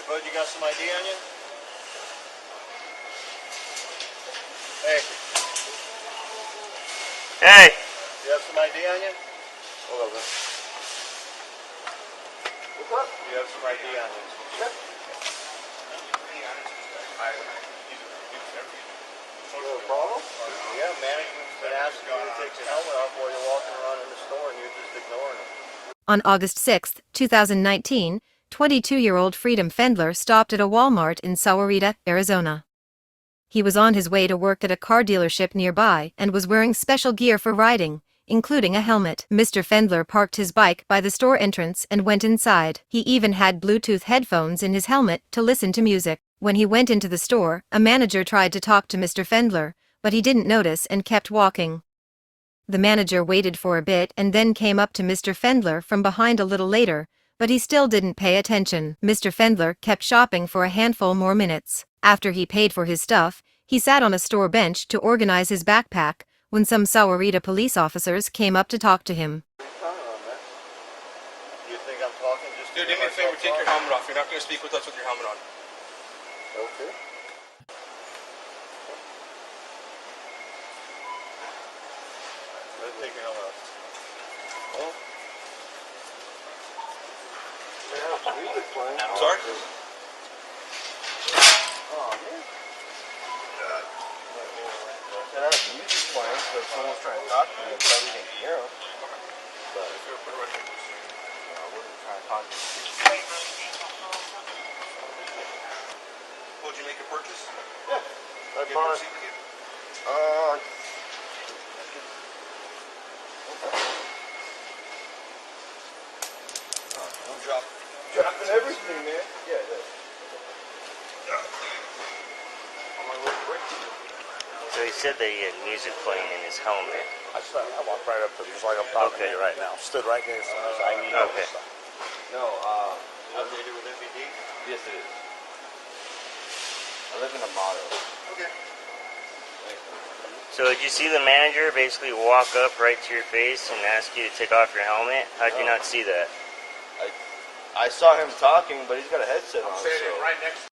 Bud, you got some ID on you? Hey. Hey. You have some ID on you? Hold on. What's up? You have some ID on you? Yep. No problem? Yeah, management's been asking you to take your helmet off while you're walking around in the store and you're just ignoring them. On August 6, 2019, 22-year-old Freedom Fendler stopped at a Walmart in Sahuarita, Arizona. He was on his way to work at a car dealership nearby and was wearing special gear for riding, including a helmet. Mr. Fendler parked his bike by the store entrance and went inside. He even had Bluetooth headphones in his helmet to listen to music. When he went into the store, a manager tried to talk to Mr. Fendler, but he didn't notice and kept walking. The manager waited for a bit and then came up to Mr. Fendler from behind a little later, but he still didn't pay attention. Mr. Fendler kept shopping for a handful more minutes. After he paid for his stuff, he sat on a store bench to organize his backpack when some Sahuarita police officers came up to talk to him. You think I'm talking just to Dude, do me a favor, take your helmet off. You're not going to speak with us with your helmet on. Okay. Let's take your helmet off. Oh. Music playing. Sorry? Oh, man. I have music playing, so if someone's trying to talk to me, I probably didn't hear them. But if you're put it right there, I wasn't trying to talk to you. Well, did you make a purchase? Yeah. I Get a bought receipt with you? Dropping everything, man. Yeah, it is. On my way to break. So he said that he had music playing in his helmet. I walked right up to him, just like I'm talking to you right now. Stood right there. So I knew. Okay. No, is that to do with MVD? Yes, it is. I live in a motto. Okay. So did you see the manager basically walk up right to your face and ask you to take off your helmet? How'd you not see that? I saw him talking, but he's got a headset on. Standing right next to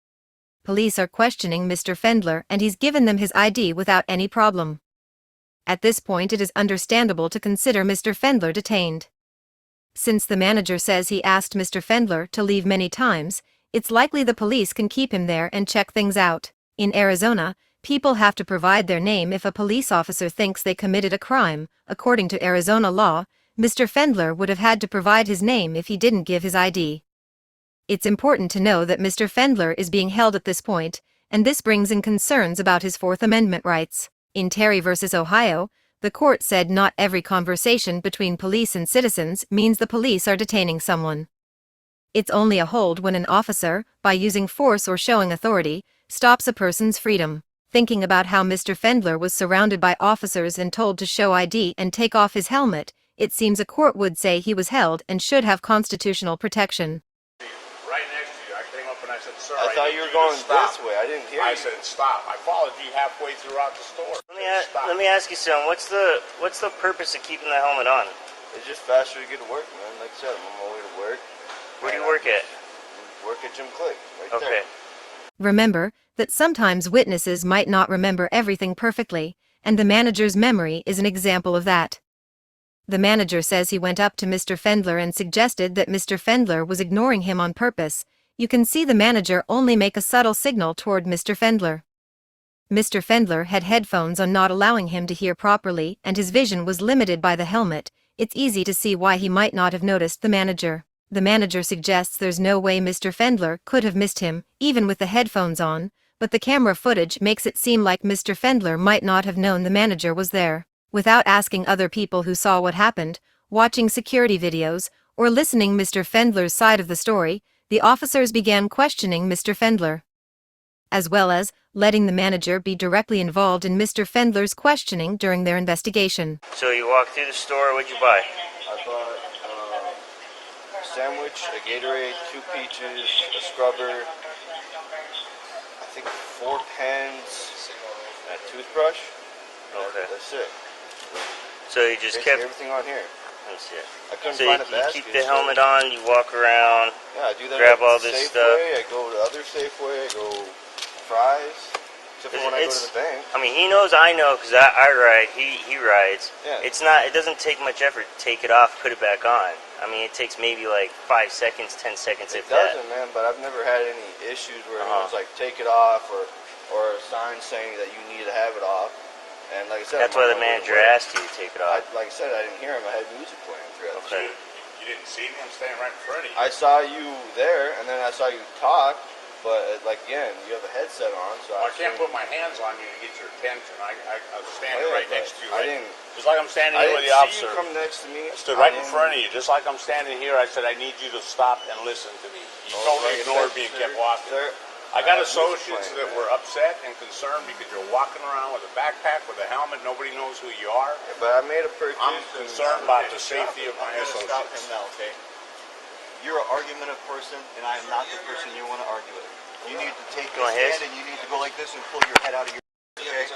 Police are questioning Mr. Fendler and he's given them his ID without any problem. At this point it is understandable to consider Mr. Fendler detained. Since the manager says he asked Mr. Fendler to leave many times, it's likely the police can keep him there and check things out. In Arizona, people have to provide their name if a police officer thinks they committed a crime. According to Arizona law, Mr. Fendler would have had to provide his name if he didn't give his ID. It's important to know that Mr. Fendler is being held at this point, and this brings in concerns about his Fourth Amendment rights. In Terry v. Ohio, the court said not every conversation between police and citizens means the police are detaining someone. It's only a hold when an officer, by using force or showing authority, stops a person's freedom. Thinking about how Mr. Fendler was surrounded by officers and told to show ID and take off his helmet, it seems a court would say he was held and should have constitutional protection. right next to you. I came up and I said, sir, I thought you were going this way. I didn't hear you. I said, stop. I followed you halfway throughout the store. Let me ask you something. What's the purpose of keeping the helmet on? It's just faster to get to work, man. Like I said, I'm on my way to work. Where do you work at? Work at Jim Click, right Okay. there. Remember that sometimes witnesses might not remember everything perfectly, and the manager's memory is an example of that. The manager says he went up to Mr. Fendler and suggested that Mr. Fendler was ignoring him on purpose. You can see the manager only make a subtle signal toward Mr. Fendler. Mr. Fendler had headphones on, not allowing him to hear properly, and his vision was limited by the helmet. It's easy to see why he might not have noticed the manager. The manager suggests there's no way Mr. Fendler could have missed him, even with the headphones on, but the camera footage makes it seem like Mr. Fendler might not have known the manager was there. Without asking other people who saw what happened, watching security videos, or listening Mr. Fendler's side of the story, the officers began questioning Mr. Fendler, as well as letting the manager be directly involved in Mr. Fendler's questioning during their investigation. So you walked through the store, what'd you buy? I bought a sandwich, a Gatorade, 2 peaches, a scrubber, I think 4 pens, and a toothbrush. Okay. That's it. So you just Basically kept everything on here. Let me see it. I couldn't So find a you basket. keep the helmet on, you walk around, Yeah, I do that. grab at all this Safeway, stuff. I go to other Safeway. I go Fry's. Except for when I go to the bank. I mean, he knows I know because I ride. He rides. Yeah. It's not. It doesn't take much effort to take it off, put it back on. I mean, it takes maybe like 5 seconds, 10 seconds. It if that. doesn't, man. But I've never had any issues where anyone's like, take it off, or a sign saying that you need to have it off. And like I said, That's why the manager asked you to take it off. Like I said, I didn't hear him. I had music playing throughout. Okay. You didn't see me? I'm standing right in front of you. I saw you there, and then I saw you talk. But like again, you have a headset on, so I can't put my hands on you to get your attention. I was standing yeah, right next to you. I didn't. Just like I'm standing I here with didn't the see officer. you come next to me. I stood right in front of you, just like I'm standing here. I said, I need you to stop and listen to me. You totally ignored me and kept walking. I got associates that were upset and concerned because you're walking around with a backpack, with a helmet. Nobody knows who you are. Yeah, but I made a purchase. I'm concerned about the safety of my Stop him associates. now, okay? You're an argumentative person, and I am not the person you want to argue with. You need to take a stand and you need to go like this and pull your head out of your okay?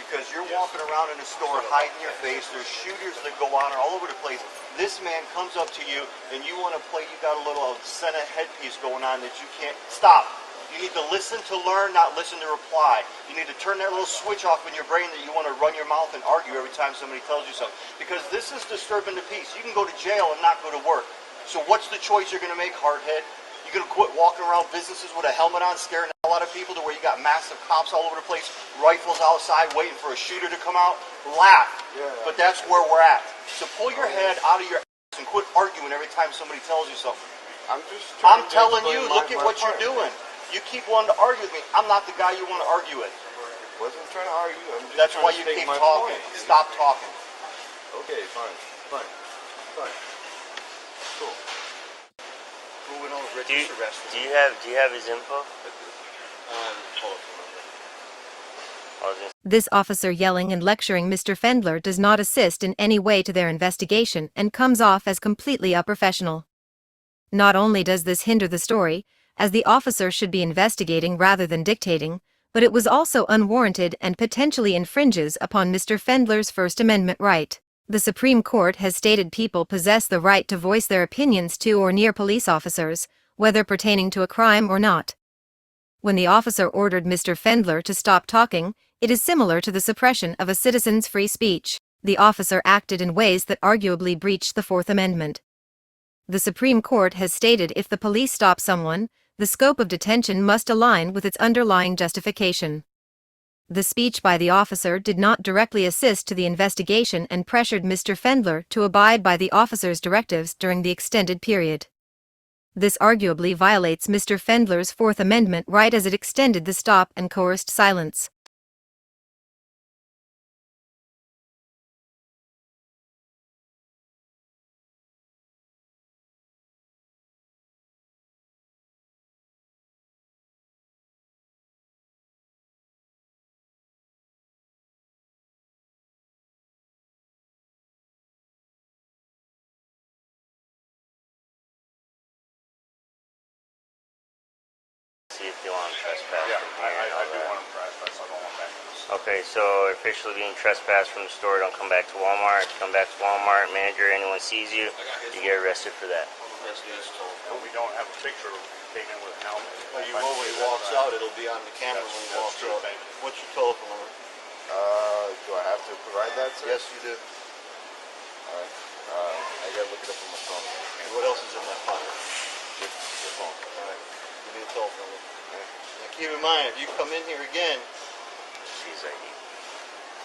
Because you're walking around in a store hiding your face. There's shooters that go on all over the place. This man comes up to you and you want to play. You got a little Senate headpiece going on that you can't stop. You need to listen to learn, not listen to reply. You need to turn that little switch off in your brain that you want to run your mouth and argue every time somebody tells you something. Because this is disturbing the peace. You can go to jail and not go to work. So what's the choice you're going to make, hardhead? You're going to quit walking around businesses with a helmet on, scaring the hell out of people to where you got massive cops all over the place, rifles outside waiting for a shooter to come out? Laugh. Yeah. But that's where we're at. So pull your head out of your ass and quit arguing every time somebody tells you something. I'm telling you, look at what you're doing. You keep wanting to argue with me. I'm not the guy you want to argue with. Wasn't trying to argue. I'm just That's trying why to you state keep my talking. point. Stop talking. Okay, fine. Cool. Moving on, Do Richard's arrested. you have his info? This officer yelling and lecturing Mr. Fendler does not assist in any way to their investigation and comes off as completely unprofessional. Not only does this hinder the story, as the officer should be investigating rather than dictating, but it was also unwarranted and potentially infringes upon Mr. Fendler's First Amendment right. The Supreme Court has stated people possess the right to voice their opinions to or near police officers, whether pertaining to a crime or not. When the officer ordered Mr. Fendler to stop talking, it is similar to the suppression of a citizen's free speech. The officer acted in ways that arguably breached the Fourth Amendment. The Supreme Court has stated if the police stop someone, the scope of detention must align with its underlying justification. The speech by the officer did not directly assist to the investigation and pressured Mr. Fendler to abide by the officer's directives during the extended period. This arguably violates Mr. Fendler's Fourth Amendment right as it extended the stop and coerced silence. See if you want to trespass. Yeah, from here and I all do that. want to trespass. I don't want back to this. Okay, so officially being trespassed from the store, don't come back to Walmart. Come back to Walmart, manager, anyone sees you, you get arrested for that. But we don't have a picture of him taken with a helmet. Well, you will when he walks out. It'll be on the camera when he walks true, out. thank you. What's your telephone number? Do I have to provide that, sir? Yes, you do. Alright. I gotta look it up on my phone. And what else is in that pocket? Just your phone. All right. Give me the telephone number. Now keep in mind, if you come in here again, She's ID.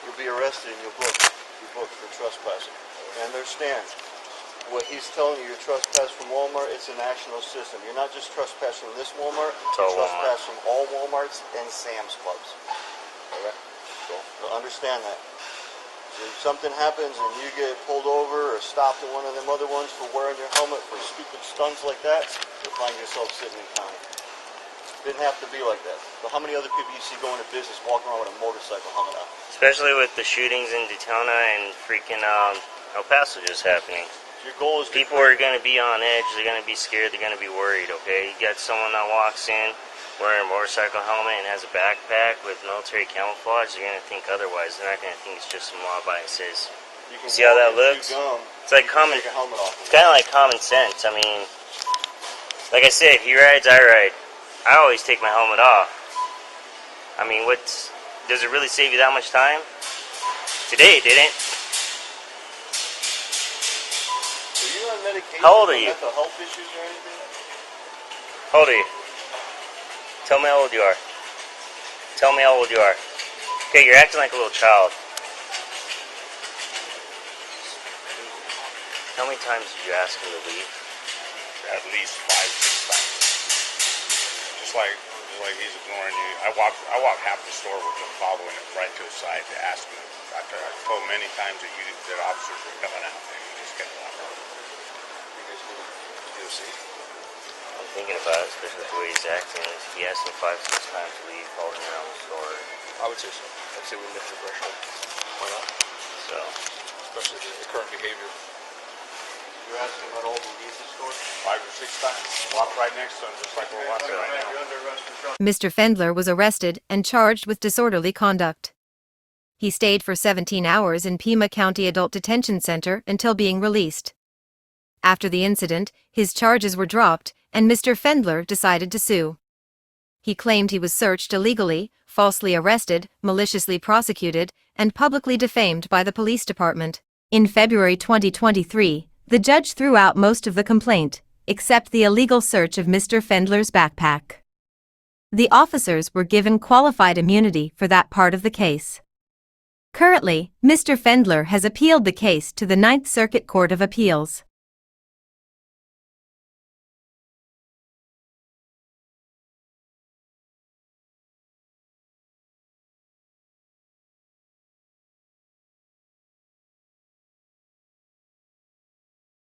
you'll be arrested and you're booked for trespassing. And understand, what he's telling you, you're trespassing from Walmart, it's a national system. You're not just trespassing from this Walmart, It's you're all Walmart. trespassing from all Walmarts and Sam's Clubs. Okay. Cool. So understand that. If something happens and you get pulled over or stopped at one of them other ones for wearing your helmet for stupid stunts like that, you'll find yourself sitting in county. Didn't have to be like that. But how many other people you see going to business walking around with a motorcycle hung out? Especially with the shootings in Daytona and freaking El Paso just happening. Your goal is to People are going to be on edge, they're going to be scared, they're going to be worried, okay? You got someone that walks in wearing a motorcycle helmet and has a backpack with military camouflage, they're going to think otherwise. They're not going to think it's just some law-abiding citizen. You can See how that walk and looks? chew gum, It's like you common. take a helmet off. It's kind of like common sense. I mean, like I said, he rides, I ride. I always take my helmet off. I mean, does it really save you that much time? Today it didn't. Are you on medication How old are for you? mental health issues or anything? How old are you? Tell me how old you are. Tell me how old you are. Okay, you're acting like a little child. How many times did you ask him to leave? At least 5, 6 times. Just like he's ignoring you. I walk half the store with him, following him right to the side to ask him. After I told him many times that officers were coming out, and he just kept walking. I'm thinking about it, especially the way he's acting. He asked him 5, 6 times to leave, followed him around the store. I would say so. I'd say we missed the threshold. Why not? So, Especially the current behavior. You asked him at all to leave the store? 5 or 6 times. Walk right next to him, just like we're walking right now. Mr. Fendler was arrested and charged with disorderly conduct. He stayed for 17 hours in Pima County Adult Detention Center until being released. After the incident, his charges were dropped, and Mr. Fendler decided to sue. He claimed he was searched illegally, falsely arrested, maliciously prosecuted, and publicly defamed by the police department. In February 2023, the judge threw out most of the complaint, except the illegal search of Mr. Fendler's backpack. The officers were given qualified immunity for that part of the case. Currently, Mr. Fendler has appealed the case to the Ninth Circuit Court of Appeals.